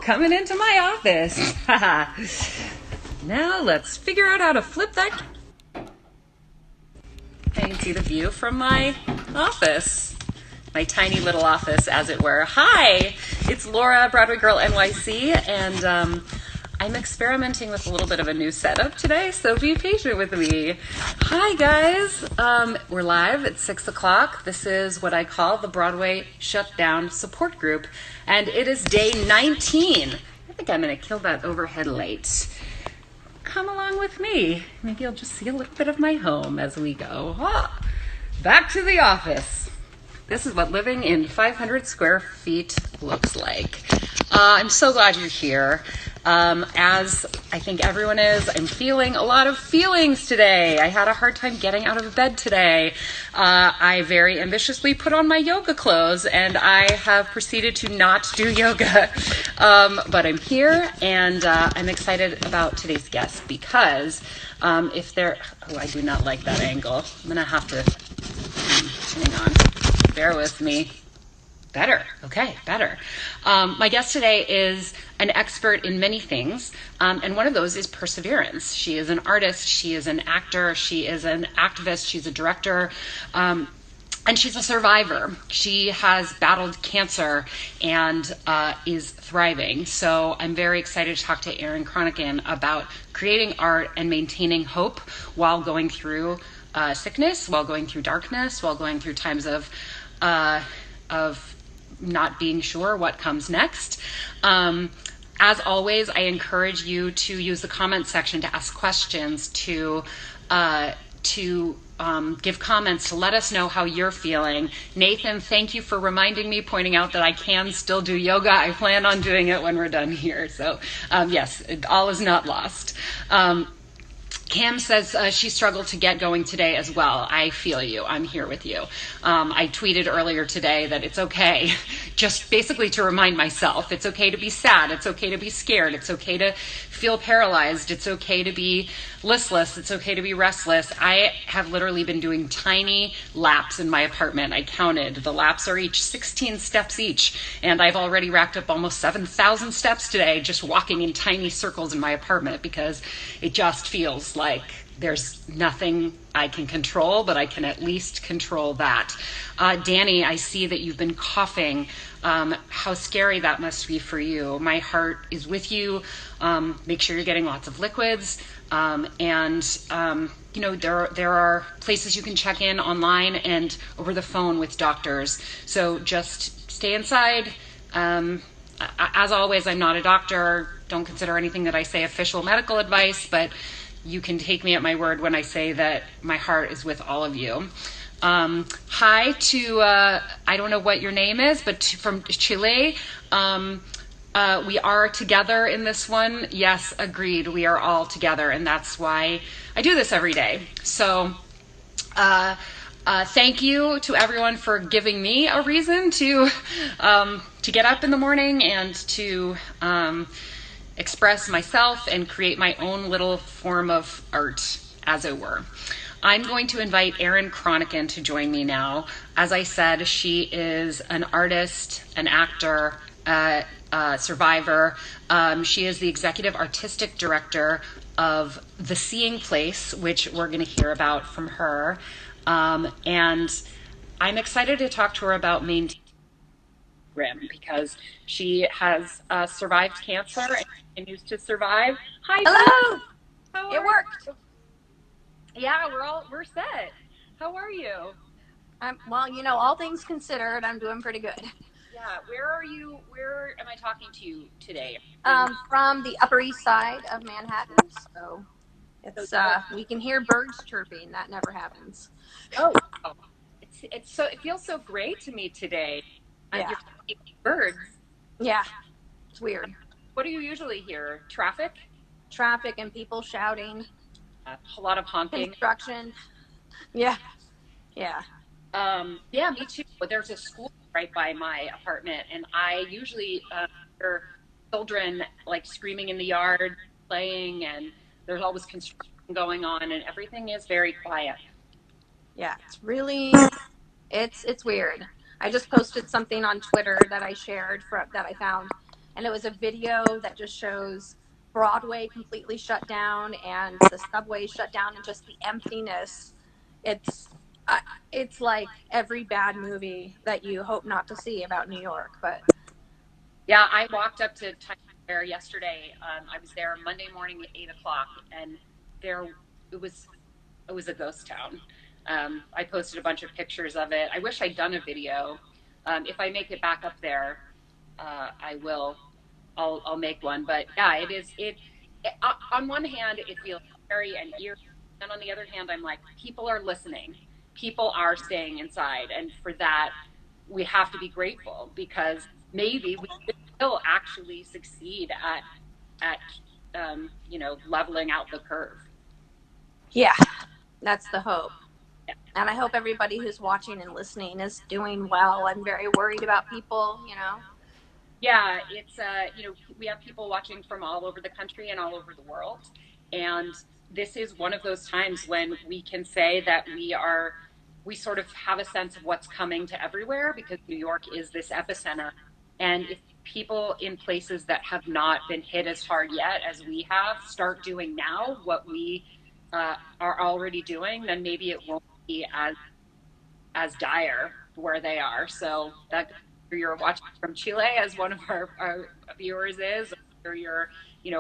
coming into my office. Now let's figure out how to flip that. I can see the view from my office. My tiny little office, as it were. Hi, it's Laura, Broadway Girl NYC, and I'm experimenting with a little bit of a new setup today, so be patient with me. Hi, guys. We're live at 6 o'clock. This is what I call the Broadway Shutdown Support Group, and it is day 19. I think I'm going to kill that overhead light. Come along with me. Maybe you'll just see a little bit of my home as we go. Back to the office. This is what living in 500 square feet looks like. I'm so glad you're here. As I think everyone is, I'm feeling a lot of feelings today. I had a hard time getting out of bed today. I very ambitiously put on my yoga clothes and I have proceeded to not do yoga. But I'm here and I'm excited about today's guest because I do not like that angle. I'm going to have to, hang on, bear with me. Better. Okay, better. My guest today is an expert in many things, and one of those is perseverance. She is an artist, she is an actor, she is an activist, she's a director, and she's a survivor. She has battled cancer and is thriving. So I'm very excited to talk to Erin Cronican about creating art and maintaining hope while going through sickness, while going through darkness, while going through times of not being sure what comes next. As always, I encourage you to use the comment section to ask questions, to give comments, to let us know how you're feeling. Nathan, thank you for reminding me, pointing out that I can still do yoga. I plan on doing it when we're done here. So yes, all is not lost. Cam says she struggled to get going today as well. I feel you. I'm here with you. I tweeted earlier today that it's okay, just basically to remind myself, it's okay to be sad. It's okay to be scared. It's okay to feel paralyzed. It's okay to be listless. It's okay to be restless. I have literally been doing tiny laps in my apartment. I counted. The laps are each 16 steps each, and I've already racked up almost 7,000 steps today just walking in tiny circles in my apartment because it just feels like there's nothing I can control, but I can at least control that. Danny, I see that you've been coughing. How scary that must be for you. My heart is with you. Make sure you're getting lots of liquids. There are places you can check in online and over the phone with doctors. So just stay inside. As always, I'm not a doctor. Don't consider anything that I say official medical advice, but you can take me at my word when I say that my heart is with all of you. Hi to, I don't know what your name is, but from Chile. We are together in this one. Yes, agreed. We are all together, and that's why I do this every day. So thank you to everyone for giving me a reason to get up in the morning and to express myself and create my own little form of art, as it were. I'm going to invite Erin Cronican to join me now. As I said, she is an artist, an actor, survivor. She is the executive artistic director of The Seeing Place, which we're going to hear about from her. And I'm excited to talk to her about maintaining because she has survived cancer and continues to survive. Hi, hello. It worked. Yeah, we're set. How are you? Well, all things considered, I'm doing pretty good. Yeah, where are you? Where am I talking to you today? From the Upper East Side of Manhattan. So it's we can hear birds chirping. That never happens. Oh, it's so it feels so great to me today. Yeah. You're birds. Yeah, it's weird. What do you usually hear? Traffic and people shouting. A lot of honking. Construction. Yeah. Yeah, me too. There's a school right by my apartment, and I usually hear children like screaming in the yard, playing, and there's always construction going on, and everything is very quiet. Yeah, it's weird. I just posted something on Twitter that I shared that I found and it was a video that just shows Broadway completely shut down and the subway shut down and just the emptiness. It's uh, it's like every bad movie that you hope not to see about New York. But Yeah, I walked up to Times Square yesterday. I was there Monday morning at 8 o'clock, and there it was it was a ghost town. I posted a bunch of pictures of it. I wish I'd done a video. If I make it back up there, I will. I'll make one. But yeah, it on one hand, it feels scary and eerie, and on the other hand, I'm like, people are listening. People are staying inside, and for that, we have to be grateful because maybe we will actually succeed at leveling out the curve. yeah, that's the hope. And I hope everybody who's watching and listening is doing well. I'm very worried about people. Yeah, it's we have people watching from all over the country and all over the world, and this is one of those times when we can say that we sort of have a sense of what's coming to everywhere because New York is this epicenter, and if people in places that have not been hit as hard yet as we have start doing now what we are already doing, then maybe it won't be as dire where they are. So that you're watching from Chile, as one of our viewers is, or you're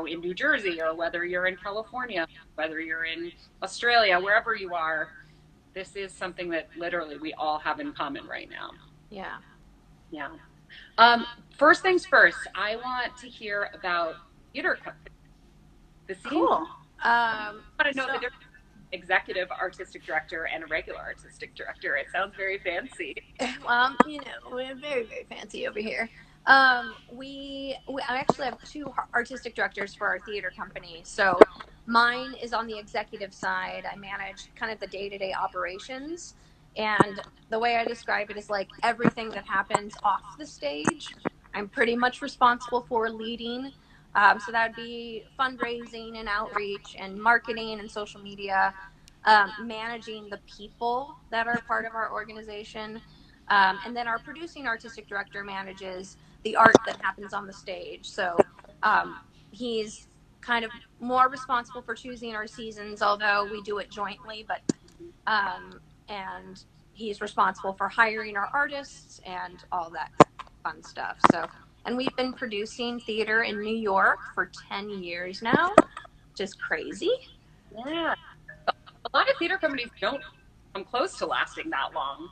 in New Jersey, or whether you're in California, whether you're in Australia, wherever you are, this is something that literally we all have in common right now. Yeah. Yeah. First things first, I want to hear about theater company. The scene. Cool. I want to know the difference executive artistic director and a regular artistic director. It sounds very fancy. Well, we're very, very fancy over here. We I actually have two artistic directors for our theater company. So mine is on the executive side. I manage kind of the day-to-day operations. And the way I describe it is like everything that happens off the stage, I'm pretty much responsible for leading. So that would be fundraising and outreach and marketing and social media, managing the people that are part of our organization. And then our producing artistic director manages the art that happens on the stage. So he's kind of more responsible for choosing our seasons, although we do it jointly. And he's responsible for hiring our artists and all that fun stuff. So, and we've been producing theater in New York for 10 years now, which is crazy. Yeah. A lot of theater companies don't come close to lasting that long.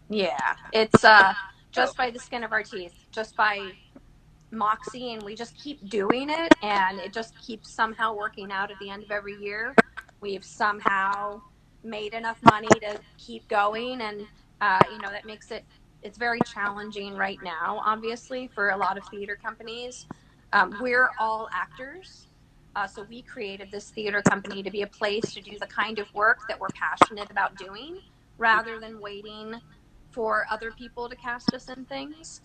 Yeah, it's Oh, just by the skin of our teeth, just by moxie, and we just keep doing it, and it just keeps somehow working out at the end of every year. We've somehow made enough money to keep going, and that makes it's very challenging right now, obviously, for a lot of theater companies. We're all actors. So we created this theater company to be a place to do the kind of work that we're passionate about doing rather than waiting for other people to cast us in things.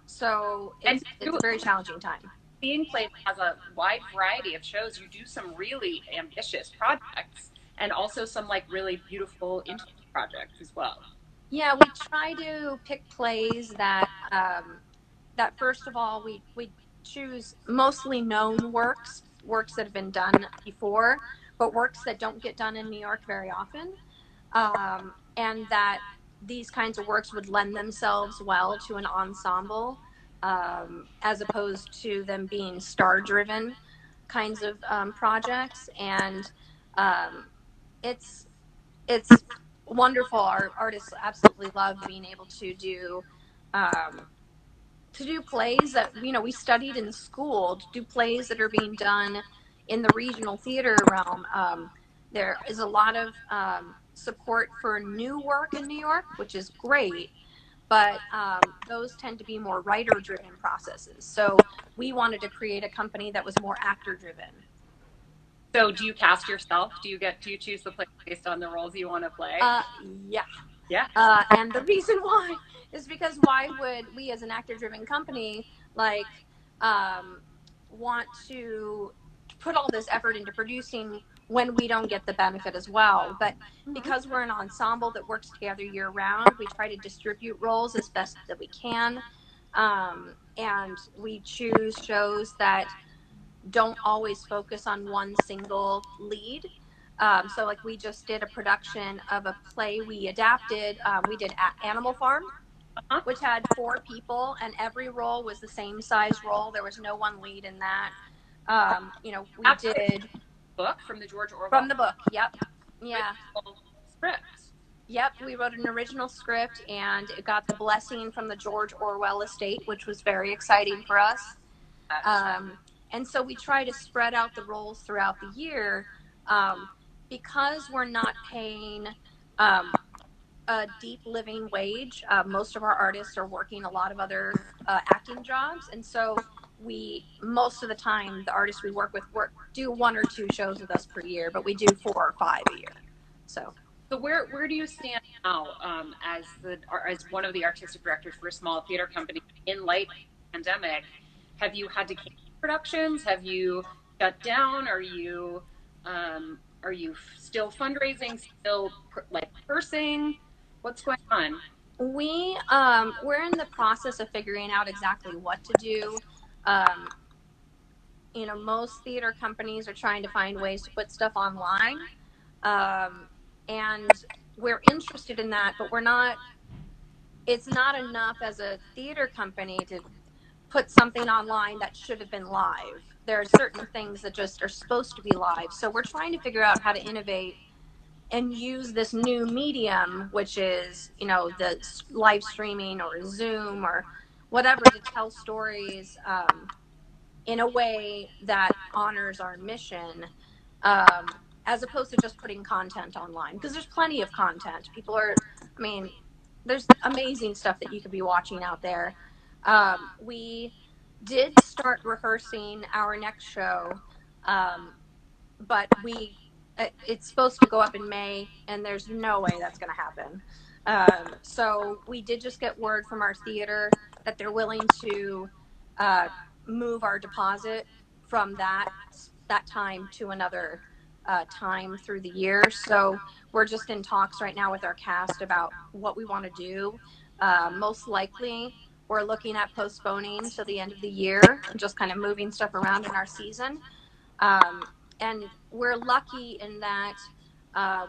So and it's a very challenging time. Seeing Place has a wide variety of shows. You do some really ambitious projects and also some like really beautiful intimate projects as well. Yeah, we try to pick plays that first of all we choose mostly known works that have been done before, but works that don't get done in New York very often, and that these kinds of works would lend themselves well to an ensemble, as opposed to them being star-driven kinds of projects. And um, it's wonderful. Our artists absolutely love being able um, to do plays that we studied in school, to do plays that are being done in the regional theater realm. There is a lot of support for new work in New York, which is great, but those tend to be more writer-driven processes. So we wanted to create a company that was more actor-driven. So do you cast yourself? Do you choose the play based on the roles you want to play? Yeah. Yeah. And the reason why is because why would we, as an actor-driven company, like want to put all this effort into producing when we don't get the benefit as well? But because we're an ensemble that works together year round, we try to distribute roles as best that we can. and we choose shows that don't always focus on one single lead. So like we just did a production of a play we adapted. We did Animal Farm, Uh-huh. which had 4 people, and every role was the same size role. There was no one lead in that. We That's the did book from the George from Orwell the book. Yep. Yeah. original script. Yep. We wrote an original script, and it got the blessing from the George Orwell estate, which was very exciting for us. Um, and so we try to spread out the roles throughout the year, because we're not paying a deep living wage. Most of our artists are working a lot of other acting jobs, and so we most of the time the artists we work with do 1 or 2 shows with us per year, but we do 4 or 5 a year. So So where do you stand now, as one of the artistic directors for a small theater company in light of the pandemic? Have you had to cancel productions? Have you shut down? Are you still fundraising? Still like pursing? What's going on? we're in the process of figuring out exactly what to do. Um, most theater companies are trying to find ways to put stuff online. And we're interested in that, but it's not enough as a theater company to put something online that should have been live. There are certain things that just are supposed to be live. So we're trying to figure out how to innovate and use this new medium, which is, the live streaming or Zoom or whatever, to tell stories in a way that honors our mission, as opposed to just putting content online. Because there's plenty of content. I mean, there's amazing stuff that you could be watching out there. We did start rehearsing our next show, but it's supposed to go up in May, and there's no way that's going to happen. So we did just get word from our theater that they're willing to move our deposit from that time to another time through the year. So we're just in talks right now with our cast about what we want to do. Most likely, we're looking at postponing to the end of the year and just kind of moving stuff around in our season. Um, and we're lucky in that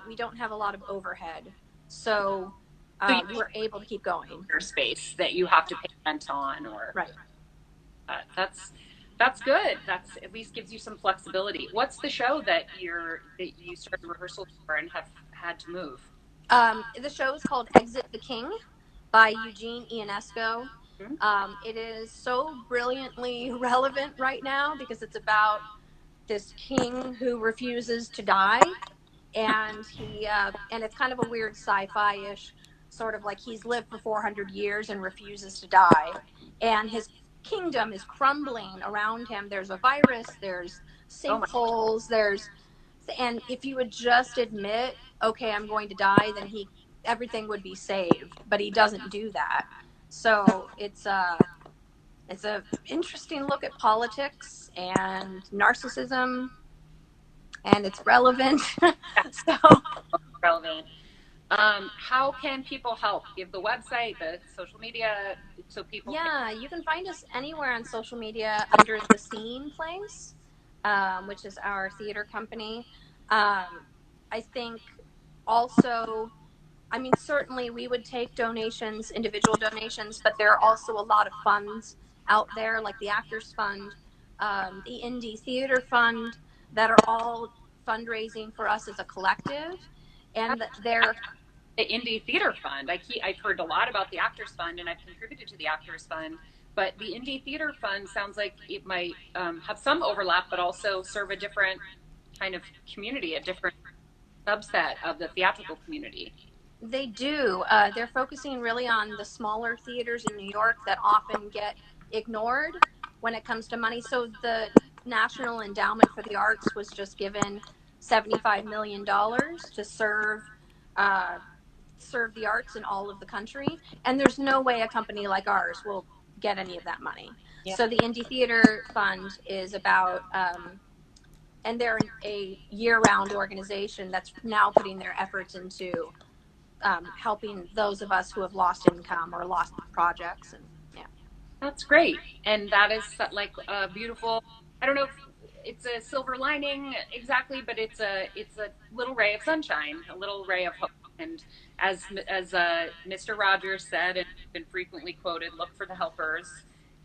we don't have a lot of overhead. So So you we're able to keep going. your space that you have to pay rent on, or Right. that's good. That's at least gives you some flexibility. What's the show that you started rehearsal for and have had to move? The show is called Exit the King by Eugene Ionesco. Hmm? It is so brilliantly relevant right now because it's about this king who refuses to die, and it's kind of a weird sci-fi-ish, sort of like he's lived for 400 years and refuses to die, and his kingdom is crumbling around him. There's a virus, there's Oh my! sinkholes, and if you would just admit, okay, I'm going to die, then everything would be saved, but he doesn't do that. So it's a interesting look at politics and narcissism, and it's relevant. So Relevant. How can people help? Give the website, the social media, so people can. yeah, you can find us anywhere on social media under The Scene Place, which is our theater company. I think also, I mean, certainly we would take donations, individual donations, but there are also a lot of funds out there, like the Actors Fund, the Indie Theater Fund, that are all fundraising for us as a collective. And they're, The Indie Theater Fund. I've heard a lot about the Actors Fund, and I've contributed to the Actors Fund. But the Indie Theater Fund sounds like it might have some overlap, but also serve a different kind of community, a different subset of the theatrical community. they do. They're focusing really on the smaller theaters in New York that often get ignored when it comes to money. So the National Endowment for the Arts was just given $75 million to uh, serve the arts in all of the country. And there's no way a company like ours will get any of that money. Yeah. So the Indie Theater Fund is about, and they're a year-round organization that's now putting their efforts into helping those of us who have lost income or lost projects. And yeah. That's great. And that is like a beautiful, I don't know if it's a silver lining exactly, but it's a little ray of sunshine, a little ray of hope. And as Mr. Rogers said, and been frequently quoted, look for the helpers.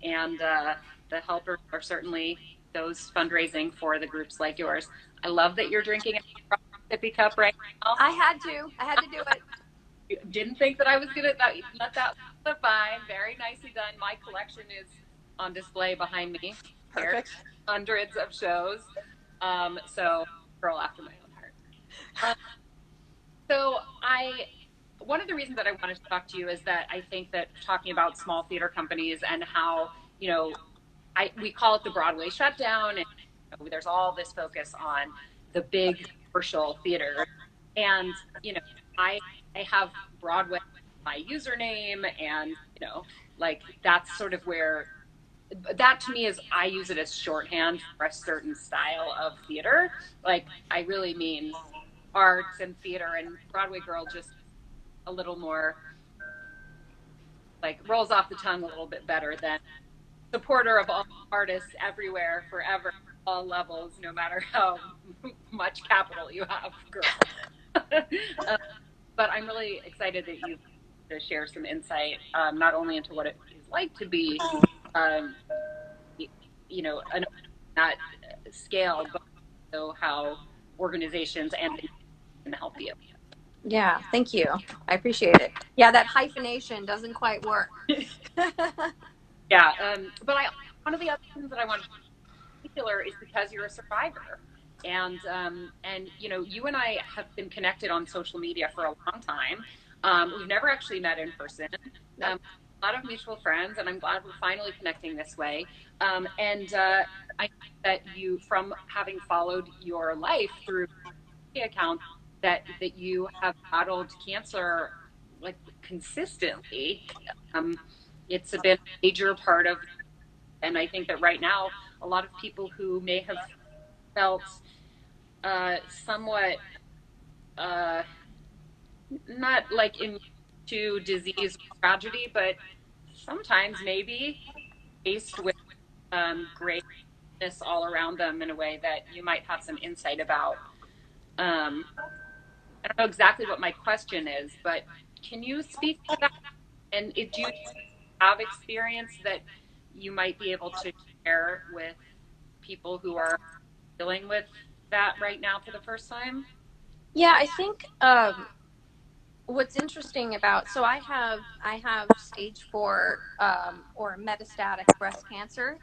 And the helpers are certainly those fundraising for the groups like yours. I love that you're drinking a sippy cup right now. I had to do it. Didn't think that I was gonna let that slip by. Very nicely done. My collection is on display behind me. There, Perfect. hundreds of shows. So girl after my own heart. Um, so I, one of the reasons that I wanted to talk to you is that I think that talking about small theater companies and how, you know, we call it the Broadway shutdown, and there's all this focus on the big commercial theater, and I I have Broadway my username, and like that's sort of where that to me is I use it as shorthand for a certain style of theater. Like I really mean arts and theater, and Broadway Girl just a little more like rolls off the tongue a little bit better than supporter of all artists everywhere, forever, all levels, no matter how much capital you have, girl. But I'm really excited that you to share some insight, not only into what it is like to be, um, an that scale, but also how organizations and things can help you. Yeah, thank you. I appreciate it. Yeah, that hyphenation doesn't quite work. Yeah, but one of the other things that I want to particular is because you're a survivor, and you and I have been connected on social media for a long time. We've never actually met in person. Nope. A lot of mutual friends, and I'm glad we're finally connecting this way. And I know that you, from having followed your life through accounts, that you have battled cancer like consistently. Um, it's been a major part of, and I think that right now a lot of people who may have felt somewhat uh, not like immune to disease or tragedy, but sometimes maybe faced with greatness all around them in a way that you might have some insight about. I don't know exactly what my question is, but can you speak to that? And do you have experience that you might be able to share with people who are dealing with that right now for the first time? Yeah, I think what's interesting about I have stage 4 or metastatic breast cancer,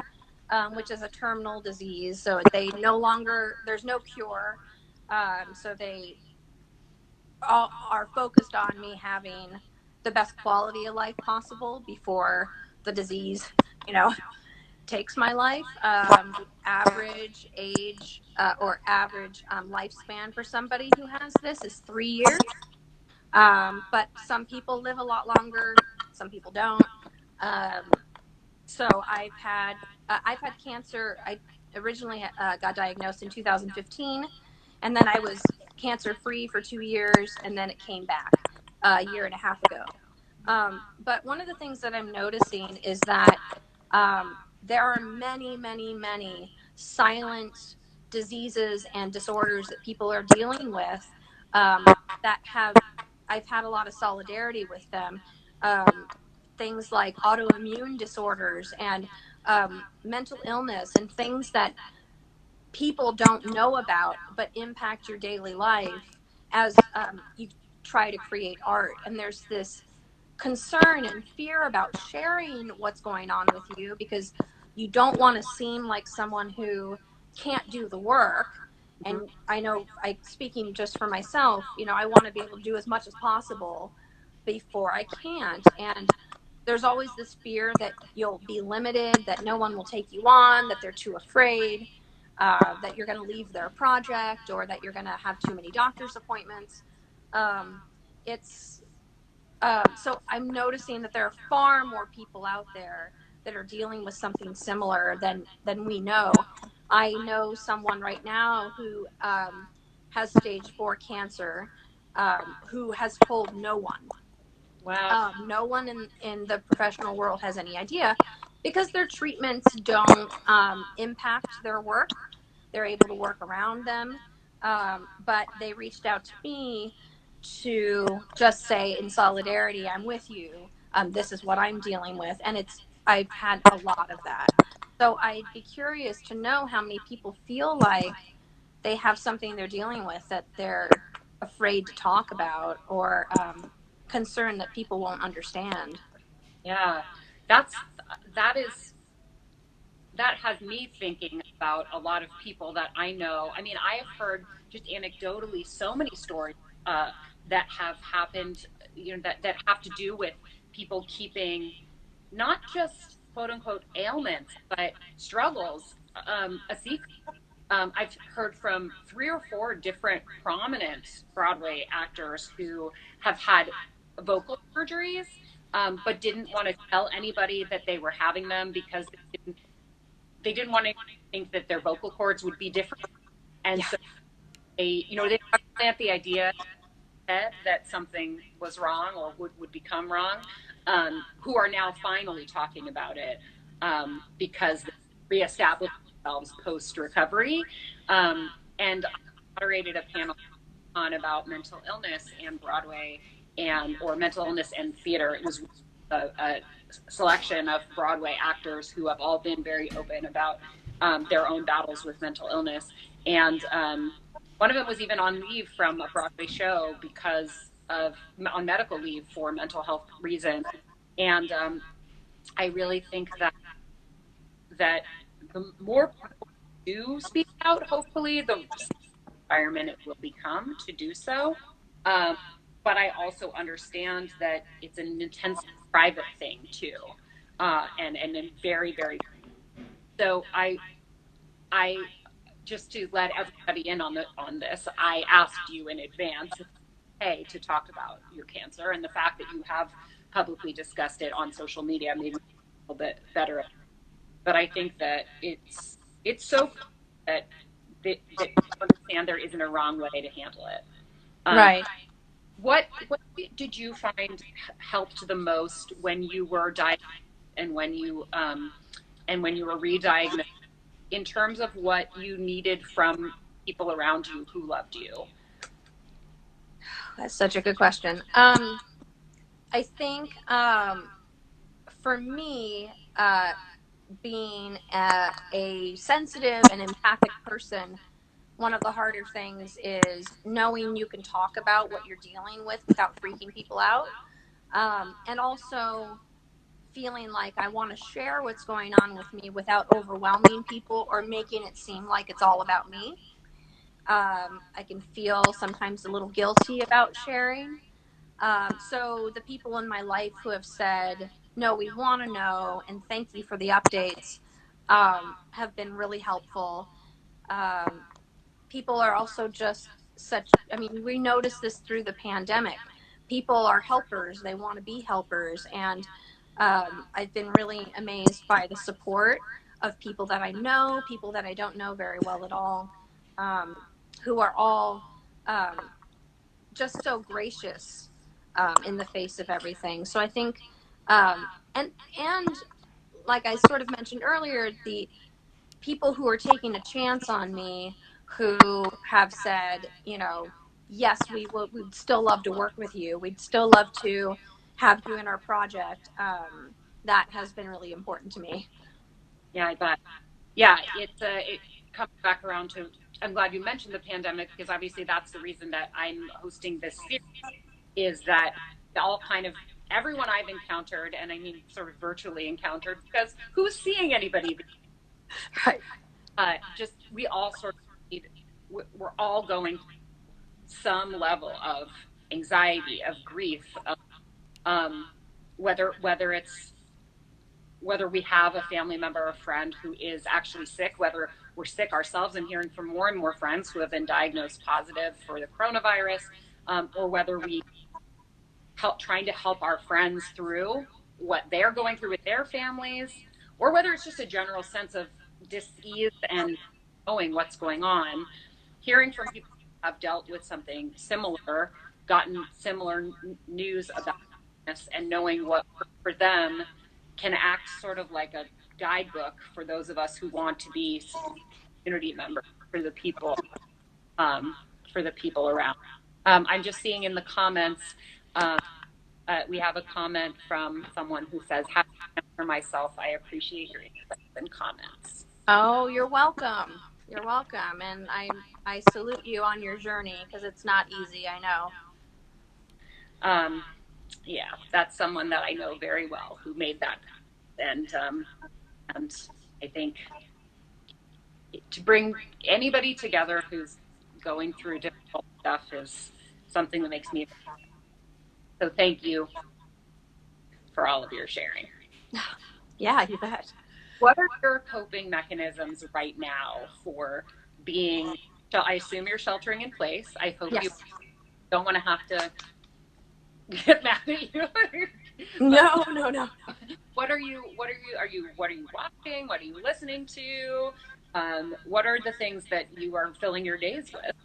which is a terminal disease. So they no longer there's no cure. So they all are focused on me having the best quality of life possible before the disease, you know, takes my life. The average age or average lifespan for somebody who has this is 3 years. But some people live a lot longer, some people don't. Um, so I've had cancer. I originally got diagnosed in 2015, and then I was cancer free for 2 years, and then it came back a year and a half ago. But one of the things that I'm noticing is that there are many, many, many silent diseases and disorders that people are dealing with that have, I've had a lot of solidarity with them. Um, Things like autoimmune disorders and mental illness and things that people don't know about but impact your daily life as you try to create art. And there's this concern and fear about sharing what's going on with you because you don't want to seem like someone who can't do the work. Mm-hmm. And I know, I speaking just for myself, I want to be able to do as much as possible before I can't. And there's always this fear that you'll be limited, that no one will take you on, that they're too afraid, that you're going to leave their project, or that you're going to have too many doctor's appointments. It's So I'm noticing that there are far more people out there that are dealing with something similar than we know. I know someone right now who has stage 4 cancer, who has told no one. Wow. No one in the professional world has any idea because their treatments don't impact their work. They're able to work around them. But they reached out to me to just say, in solidarity, I'm with you. This is what I'm dealing with. And I've had a lot of that. So I'd be curious to know how many people feel like they have something they're dealing with that they're afraid to talk about, or concerned that people won't understand. Yeah, that's that is that has me thinking about a lot of people that I know. I mean, I have heard just anecdotally so many stories that have happened, that have to do with people keeping not just quote unquote ailments, but struggles a secret. I've heard from 3 or 4 different prominent Broadway actors who have had vocal surgeries, but didn't want to tell anybody that they were having them because they didn't want to think that their vocal cords would be different. And Yeah. so they plant the idea that something was wrong or would become wrong, who are now finally talking about it because they reestablished themselves post recovery. And I moderated a panel on about mental illness and Broadway or mental illness and theater. It was a selection of Broadway actors who have all been very open about their own battles with mental illness. And one of them was even on leave from a Broadway show because of on medical leave for mental health reasons. And I really think that the more people do speak out, hopefully, the environment it will become to do so. Um, but I also understand that it's an intense private thing too, and then very very. So I just to let everybody in on this, I asked you in advance, hey, to talk about your cancer and the fact that you have publicly discussed it on social media made me a little bit better. But I think that it's so that that people understand there isn't a wrong way to handle it. Um, Right. what did you find helped the most when you were diagnosed and when you were re-diagnosed in terms of what you needed from people around you who loved you? That's such a good question. I think for me, being a sensitive and empathic person, one of the harder things is knowing you can talk about what you're dealing with without freaking people out. And also feeling like I want to share what's going on with me without overwhelming people or making it seem like it's all about me. I can feel sometimes a little guilty about sharing. So the people in my life who have said, no, we want to know, and thank you for the updates, have been really helpful. Um, People are also just I mean, we noticed this through the pandemic. People are helpers, they want to be helpers. And I've been really amazed by the support of people that I know, people that I don't know very well at all, um, who are all just so gracious in the face of everything. So I think, and like I sort of mentioned earlier, the people who are taking a chance on me, who have said, yes, we'd still love to work with you. We'd still love to have you in our project. That has been really important to me. Yeah, I bet. Yeah, it comes back around to. I'm glad you mentioned the pandemic because obviously that's the reason that I'm hosting this series. Is that all kind of everyone I've encountered, and I mean sort of virtually encountered, because who's seeing anybody? Right. Just we all sort of need, we're all going through some level of anxiety, of grief, of, um, whether we have a family member or friend who is actually sick, whether we're sick ourselves and hearing from more and more friends who have been diagnosed positive for the coronavirus, or whether we trying to help our friends through what they're going through with their families, or whether it's just a general sense of dis-ease and knowing what's going on. Hearing from people who have dealt with something similar, gotten similar news about this, and knowing what worked for them can act sort of like a guidebook for those of us who want to be community members for the people, um, for the people around. I'm just seeing in the comments, um, we have a comment from someone who says, "Happy for myself. I appreciate your insights and comments." Oh, you're welcome. You're welcome. And I salute you on your journey because it's not easy, I know. Um, yeah, that's someone that I know very well who made that, and I think to bring anybody together who's going through difficult stuff is something that makes me. So thank you for all of your sharing. Yeah, you bet. What are your coping mechanisms right now for being? I assume you're sheltering in place. I hope you Yes. don't want to have to get mad at you. But No, no, no. what are you watching? What are you listening to? What are the things that you are filling your days with?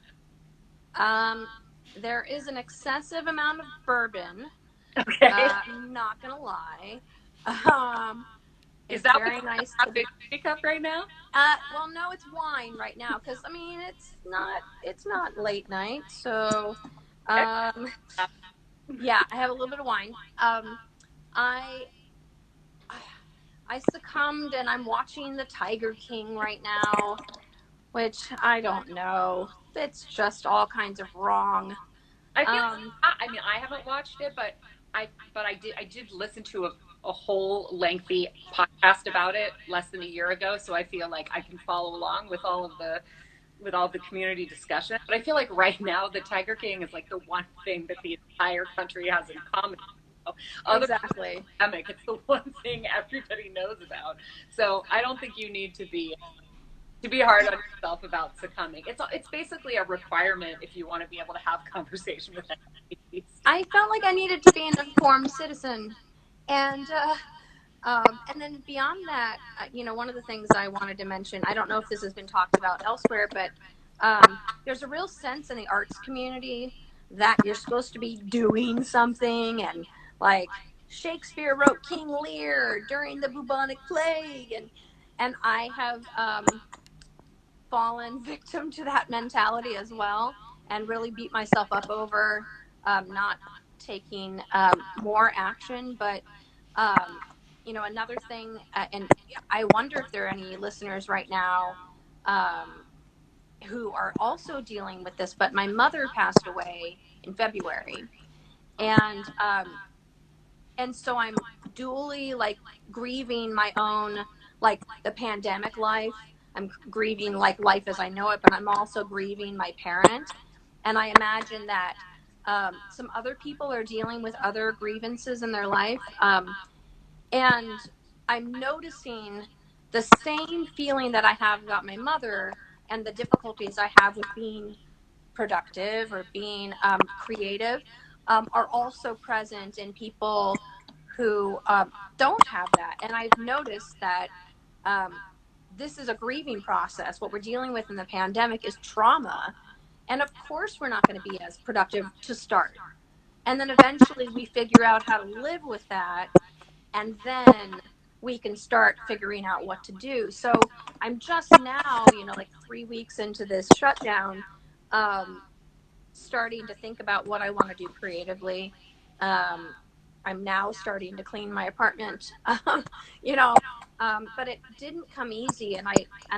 Um, there is an excessive amount of bourbon. Okay. I'm not gonna lie. Um, Is it's that what very you nice have to in your cup right now? well, no, it's wine right now because I mean it's not late night, so um, yeah, I have a little bit of wine. I I succumbed and I'm watching the Tiger King right now, which I don't know. It's just all kinds of wrong. I feel. Um, I mean, I haven't watched it, but I did listen to a whole lengthy podcast about it less than a year ago. So I feel like I can follow along with all the community discussion. But I feel like right now the Tiger King is like the one thing that the entire country has in common. Other exactly. than the pandemic, it's the one thing everybody knows about. So I don't think you need to be hard on yourself about succumbing. It's basically a requirement if you want to be able to have conversation with anybody. I felt like I needed to be an informed citizen, and and then beyond that, one of the things I wanted to mention, I don't know if this has been talked about elsewhere, but there's a real sense in the arts community that you're supposed to be doing something, and like Shakespeare wrote King Lear during the bubonic plague, and I have fallen victim to that mentality as well, and really beat myself up over not taking more action, but another thing, and I wonder if there are any listeners right now um, who are also dealing with this, but my mother passed away in February, and so I'm dually like grieving my own, like the pandemic life. I'm grieving like life as I know it, but I'm also grieving my parent. And I imagine that some other people are dealing with other grievances in their life. And I'm noticing the same feeling that I have about my mother and the difficulties I have with being productive or being creative are also present in people who don't have that. And I've noticed that um, this is a grieving process. What we're dealing with in the pandemic is trauma. And of course, we're not going to be as productive to start. And then eventually we figure out how to live with that. And then we can start figuring out what to do. So I'm just now, like 3 weeks into this shutdown, um, starting to think about what I want to do creatively. Um, I'm now starting to clean my apartment, you know, but it didn't come easy. And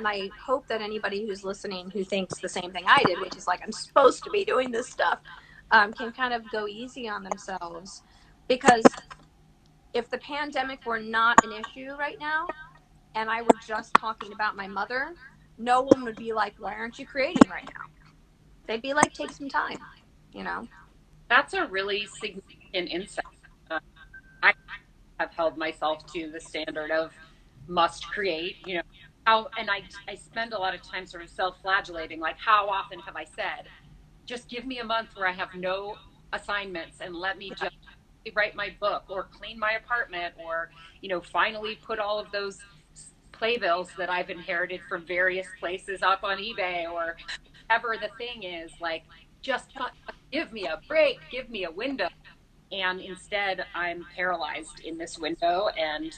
I hope that anybody who's listening who thinks the same thing I did, which is like I'm supposed to be doing this stuff, can kind of go easy on themselves, because if the pandemic were not an issue right now, and I were just talking about my mother, no one would be like, "Why aren't you creating right now?" They'd be like, "Take some time, you know." That's a really significant insight. Uh, I have held myself to the standard of must create, and I spend a lot of time sort of self-flagellating, like how often have I said, just give me a month where I have no assignments and let me just write my book or clean my apartment or, finally put all of those playbills that I've inherited from various places up on eBay or whatever the thing is, like just give me a break, give me a window. And instead I'm paralyzed in this window, and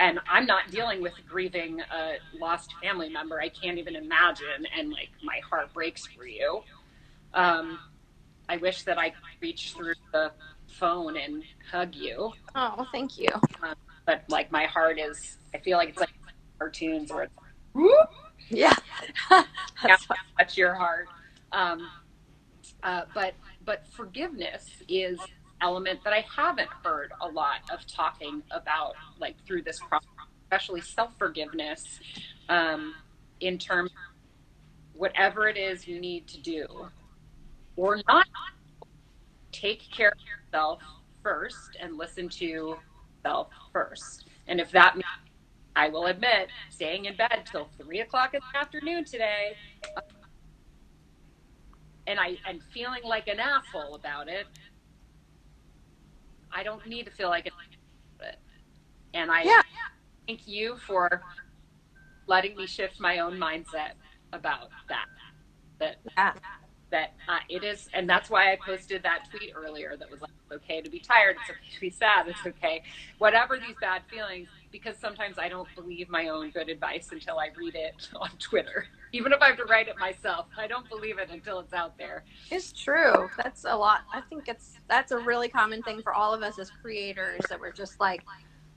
and I'm not dealing with grieving a lost family member. I can't even imagine. And like, my heart breaks for you. Um, I wish that I could reach through the phone and hug you. Oh, thank you. Um, but like, my heart is, I feel like it's like cartoons where it's like, whoop, Yeah. can't That's fun. touch your heart. Um, but forgiveness is an element that I haven't heard a lot of talking about, like through this process, especially self forgiveness, um, in terms of whatever it is you need to do or not, take care of yourself first and listen to yourself first. And if that means, I will admit, staying in bed till 3 o'clock in the afternoon today, and feeling like an asshole about it, I don't need to feel like it. And I Yeah. thank you for letting me shift my own mindset about that. That Yeah. it is, and that's why I posted that tweet earlier that was like, it's okay to be tired, it's okay to be sad, it's okay, whatever these bad feelings, because sometimes I don't believe my own good advice until I read it on Twitter. Even if I have to write it myself, I don't believe it until it's out there. It's true. That's a lot. I think that's a really common thing for all of us as creators, that we're just like,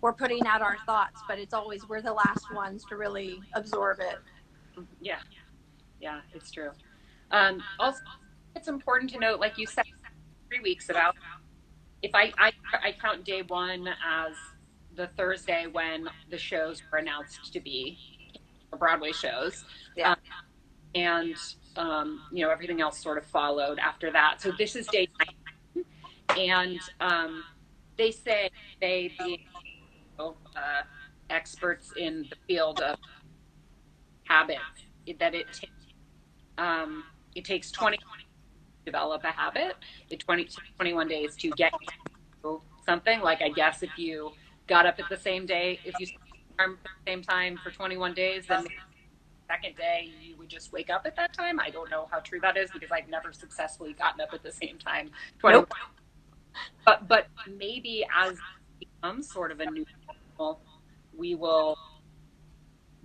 we're putting out our thoughts, but it's always we're the last ones to really absorb it. Yeah, yeah, it's true. Also, it's important to note, like you said, 3 weeks about, if I count day one as the Thursday when the shows were announced to be Broadway shows, Yeah. um, and everything else sort of followed after that. So this is day 9, and they say, they being experts in the field of habits, that it takes 20 to develop a habit. It 21 days to get something. Like, I guess if you got up at the same day, if you at the same time for 21 days, then the second day you would just wake up at that time. I don't know how true that is, because I've never successfully gotten up at the same time 21. Nope. But maybe as it becomes sort of a new normal, we will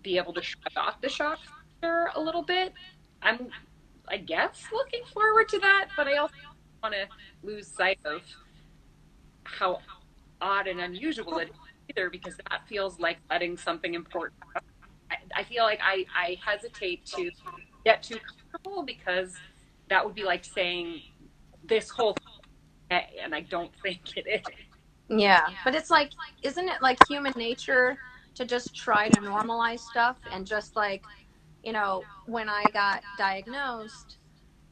be able to shrug off the shock factor a little bit. I guess, looking forward to that, but I also want to lose sight of how odd and unusual it is either, because that feels like letting something important. I feel like I hesitate to get too comfortable, because that would be like saying this whole thing, and I don't think it is. Yeah. But it's like, isn't it like human nature to just try to normalize stuff, and just like, when I got diagnosed,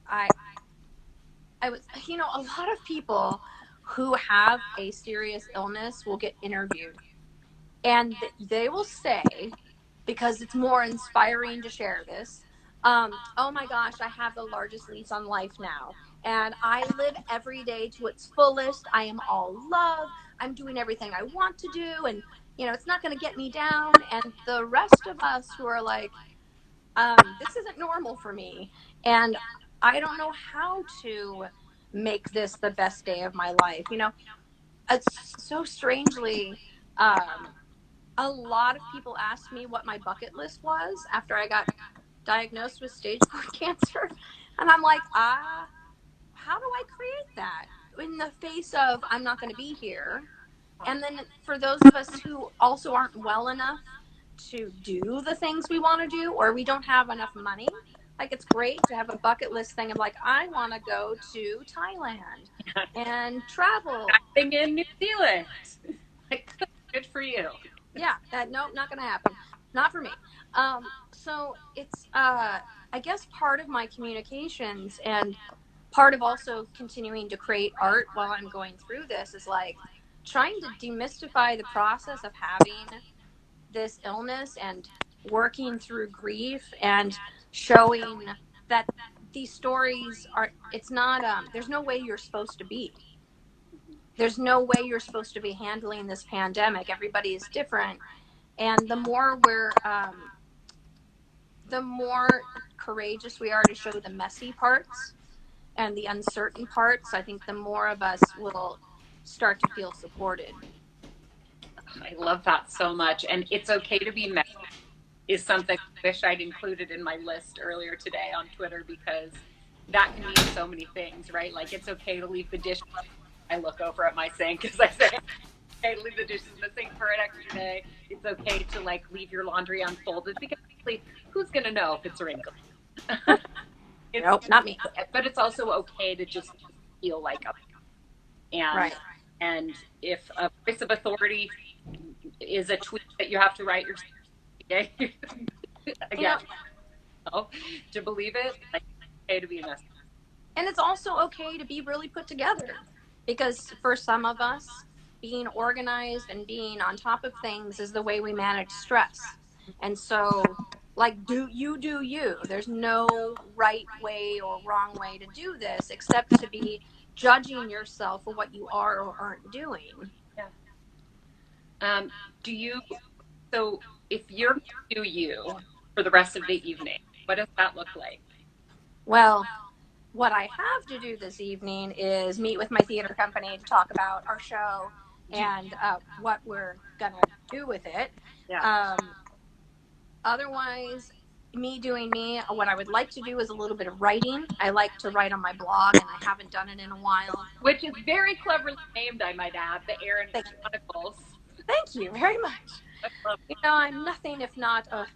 I I was, a lot of people who have a serious illness will get interviewed, and they will say, because it's more inspiring to share this, oh my gosh, I have the largest lease on life now, and I live every day to its fullest. I am all love. I'm doing everything I want to do, and it's not going to get me down. And the rest of us who are like, this isn't normal for me, and I don't know how to make this the best day of my life. It's so strangely, a lot of people asked me what my bucket list was after I got diagnosed with stage 4 cancer. And I'm like, how do I create that in the face of I'm not going to be here? And then for those of us who also aren't well enough to do the things we want to do, or we don't have enough money, like, it's great to have a bucket list thing of like, I want to go to Thailand and travel. Nothing in New Zealand. Like, good for you. Yeah, no, not gonna happen. Not for me. So it's, I guess, part of my communications, and part of also continuing to create art while I'm going through this, is like trying to demystify the process of having this illness and working through grief, and showing that these stories are, it's not, there's no way you're supposed to be. There's no way you're supposed to be handling this pandemic. Everybody is different. And the more courageous we are to show the messy parts and the uncertain parts, I think the more of us will start to feel supported. I love that so much. And it's okay to be messy is something I wish I'd included in my list earlier today on Twitter because that can mean so many things, right? Like it's okay to leave the dish. I look over at my sink because I say, okay, leave the dishes in the sink for an extra day. It's okay to like leave your laundry unfolded because really, who's gonna know if it's wrinkled? It's Nope, not me. but it's also okay to just feel like and Right. and if a voice of authority is a tweet that you have to write yourself, You know, again, to believe it, like okay to be messy. and it's also okay to be really put together because for some of us, being organized and being on top of things is the way we manage stress. And so, like, do you. There's no right way or wrong way to do this except to be judging yourself for what you are or aren't doing. Yeah. Um, do you, so if you're do you for the rest of the evening, what does that look like? Well, what I have to do this evening is meet with my theater company to talk about our show and what we're gonna do with it. Yeah. Um, Otherwise, me doing me, what I would like to do is a little bit of writing. I like to write on my blog, and I haven't done it in a while. Which is very cleverly named, I might add, the Erin Thank you. Chronicles. Thank you very much. I love You know, I'm nothing if not a.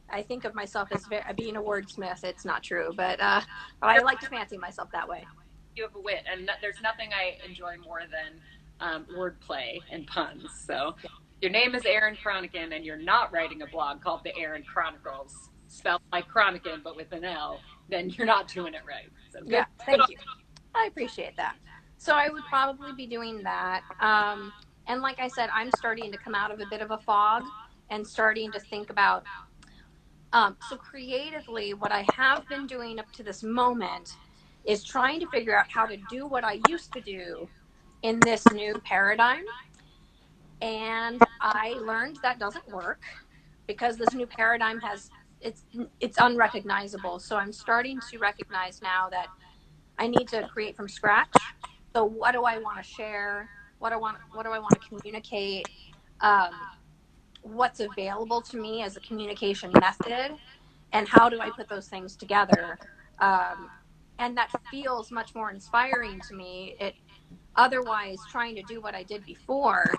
I think of myself as being a wordsmith. It's not true, but I like to fancy myself that way. you have a wit, and there's nothing I enjoy more than wordplay and puns. So your name is Erin Cronican, and you're not writing a blog called the Erin Chronicles, spelled like Cronican but with an L, then you're not doing it right. So good. Yeah, thank you. I appreciate that. So I would probably be doing that. And like I said, I'm starting to come out of a bit of a fog and starting to think about. So creatively, what I have been doing up to this moment is trying to figure out how to do what I used to do in this new paradigm. And I learned that doesn't work because this new paradigm has it's unrecognizable. So I'm starting to recognize now that I need to create from scratch. So what do I want to share? What do I want to communicate? What's available to me as a communication method, and how do I put those things together? And that feels much more inspiring to me. It otherwise trying to do what I did before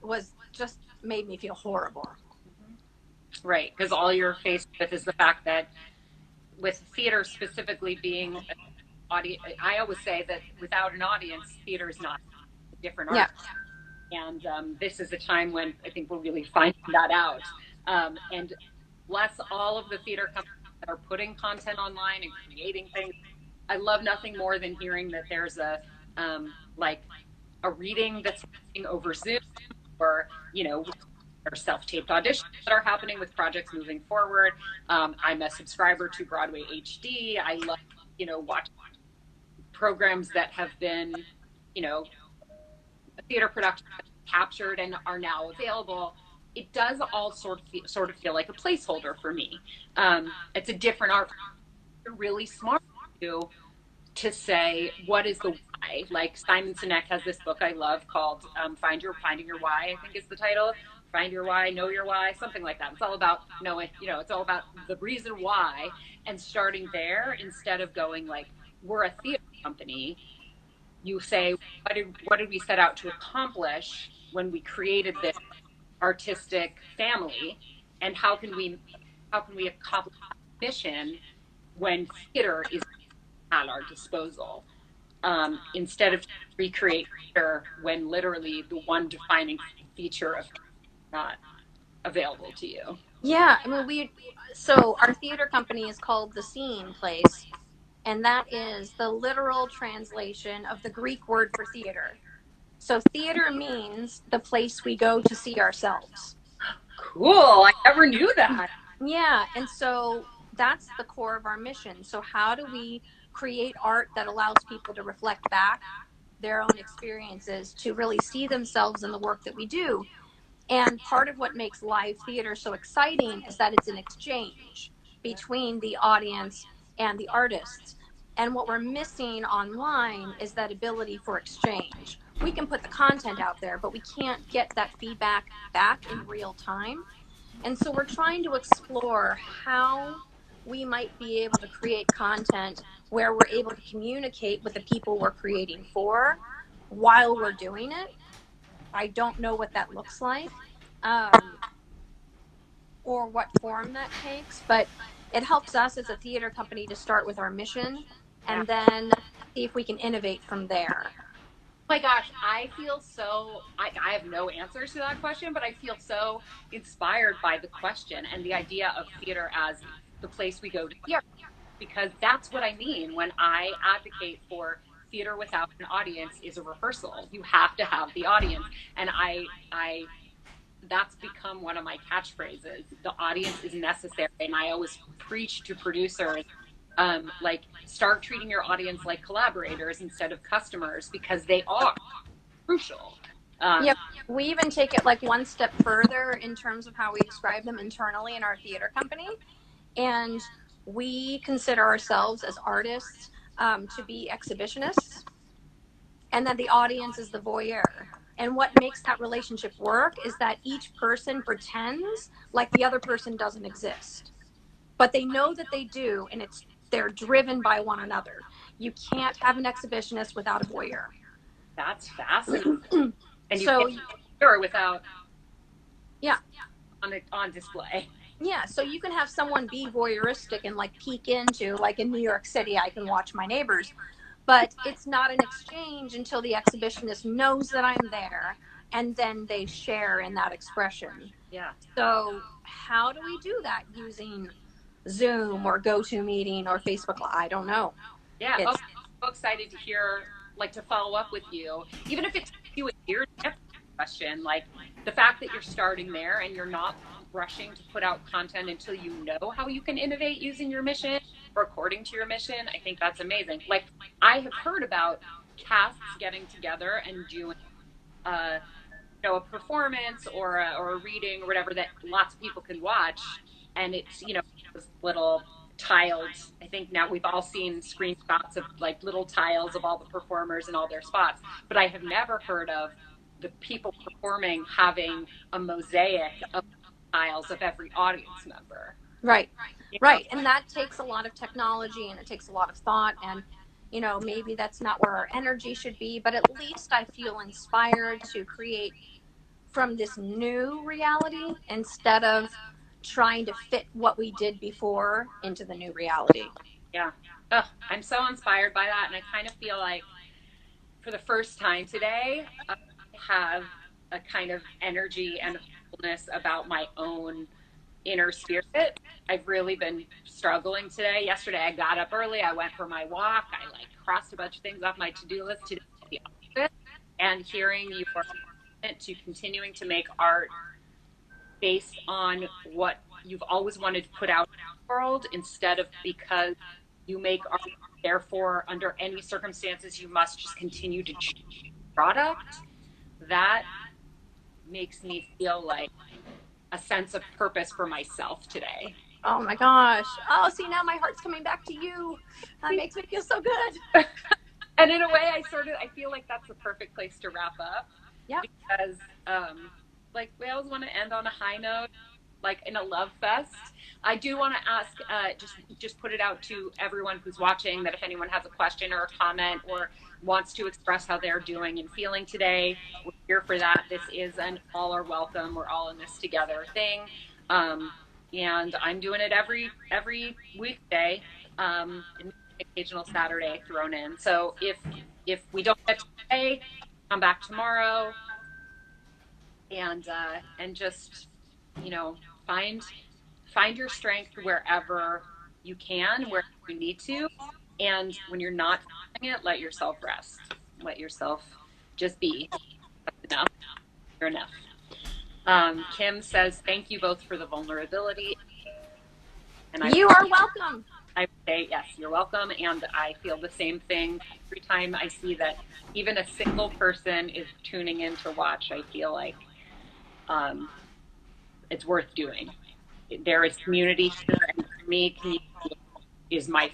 was just made me feel horrible. Right, because all you're faced with is the fact that with theater specifically being an audience, I always say that without an audience, theater is not a different art. Yeah. And this is a time when I think we're really finding that out. And bless all of the theater companies that are putting content online and creating things. I love nothing more than hearing that there's like a reading that's happening over Zoom, or or self-taped auditions that are happening with projects moving forward. I'm a subscriber to Broadway HD. I love watching programs that have been theater productions captured and are now available. It does all sort of feel like a placeholder for me. It's a different art. It's really smart to say what is the why. Like Simon Sinek has this book I love called Finding Your Why, I think is the title. Find your why, know your why, something like that. It's all about knowing, it's all about the reason why and starting there instead of going like, we're a theater company. You say, what did we set out to accomplish when we created this artistic family, and how can we accomplish that mission when theater is at our disposal, instead of recreate theater when literally the one defining feature of not available to you. Yeah, I mean, so our theater company is called The Scene Place, and that is the literal translation of the Greek word for theater. So theater means the place we go to see ourselves. Cool. I never knew that. Yeah, and so that's the core of our mission. So how do we create art that allows people to reflect back their own experiences, to really see themselves in the work that we do? And part of what makes live theater so exciting is that it's an exchange between the audience and the artists. And what we're missing online is that ability for exchange. We can put the content out there, but we can't get that feedback back in real time. And so we're trying to explore how we might be able to create content where we're able to communicate with the people we're creating for while we're doing it. I don't know what that looks like, or what form that takes, but it helps us as a theater company to start with our mission Yeah. and then see if we can innovate from there. My gosh, I feel so, I have no answers to that question, but I feel so inspired by the question and the idea of theater as the place we go to theater, because that's what I mean when I advocate for theater without an audience is a rehearsal. You have to have the audience. And that's become one of my catchphrases. The audience is necessary. And I always preach to producers, like, start treating your audience like collaborators instead of customers, because they are crucial. Yep. We even take it like one step further in terms of how we describe them internally in our theater company. And we consider ourselves as artists to be exhibitionists, and then the audience is the voyeur. And what makes that relationship work is that each person pretends like the other person doesn't exist, but they know that they do, and they're driven by one another. You can't have an exhibitionist without a voyeur. That's fascinating. And you So can't hear without, yeah, on display. yeah. So you can have someone be voyeuristic and like peek into, like in New York City, I can watch my neighbors, but it's not an exchange until the exhibitionist knows that I'm there, and then they share in that expression. Yeah. So how do we do that using Zoom or GoToMeeting or Facebook? I don't know. Yeah. Oh, It's I'm so excited to hear, like, to follow up with you, even if it takes you a year to answer the question. Like, the fact that you're starting there and you're not rushing to put out content until you know how you can innovate using your mission or according to your mission, I think that's amazing. Like, I have heard about casts getting together and doing, uh, a performance or a reading or whatever that lots of people can watch, and it's, those little tiled, I think now we've all seen screenshots of like little tiles of all the performers and all their spots, but I have never heard of the people performing having a mosaic of tiles of every audience member. right, you know right. And that takes a lot of technology and it takes a lot of thought. And, maybe that's not where our energy should be, but at least I feel inspired to create from this new reality instead of trying to fit what we did before into the new reality. yeah. Ugh, I'm so inspired by that, and I kind of feel like for the first time today, I have a kind of energy and wholeness about my own inner spirit. I've really been struggling today. Yesterday, I got up early. I went for my walk. I like crossed a bunch of things off my to-do list today. The office, and hearing your commitment to continuing to make art based on what you've always wanted to put out in the world, instead of because you make art, therefore under any circumstances you must just continue to choose product. That makes me feel like a sense of purpose for myself today. Oh my gosh. Oh, see, now my heart's coming back to you. That makes me feel so good. And in a way, I feel like that's the perfect place to wrap up, Yeah. because like, we always want to end on a high note, like in a love fest. I do want to ask, just put it out to everyone who's watching, that if anyone has a question or a comment or wants to express how they're doing and feeling today, we're here for that. This is an all are welcome. We're all in this together thing. And I'm doing it every weekday, and occasional Saturday thrown in. So if we don't get to today, come back tomorrow, and just, find your strength wherever you can, where you need to, and when you're not feeling it, let yourself rest. Let yourself just be. That's enough. You're enough. Kim says, thank you both for the vulnerability. And You are welcome. I would say, yes, you're welcome. And I feel the same thing every time I see that even a single person is tuning in to watch. I feel like it's worth doing. There is community here, and for me, community is my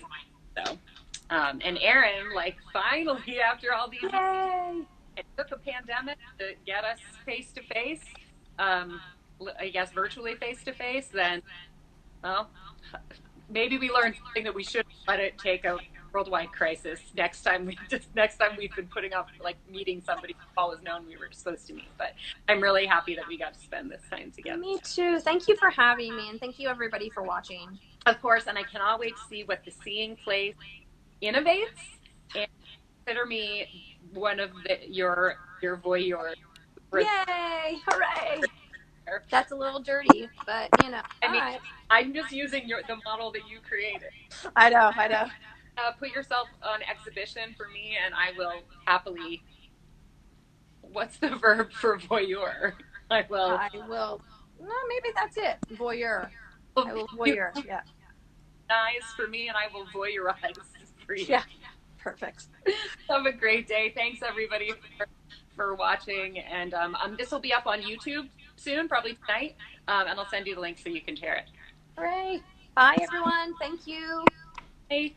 so. And Erin, like, finally, after all these years, Yay! it took a pandemic to get us face to face, I guess virtually face to face, then, well, maybe we learned something that we shouldn't let it take a worldwide crisis next time we've been putting off like meeting somebody who always known we were supposed to meet. But I'm really happy that we got to spend this time together. Me too. Thank you for having me, and thank you everybody for watching. Of course, and I cannot wait to see what the Seeing Place innovates, and consider me one of your voyeurs. Yay! Hooray! That's a little dirty, but you know. I mean, right. I'm just using the model that you created. I know. Put yourself on exhibition for me, and I will happily. What's the verb for voyeur? I will. No, maybe that's it. Voyeur. I will voyeur. Yeah. Nice for me, and I will voyeurize for you. Yeah. Perfect. Have a great day. Thanks everybody for watching, and this will be up on YouTube soon, probably tonight, and I'll send you the link so you can share it. Hooray! Bye everyone. Thank you. Bye.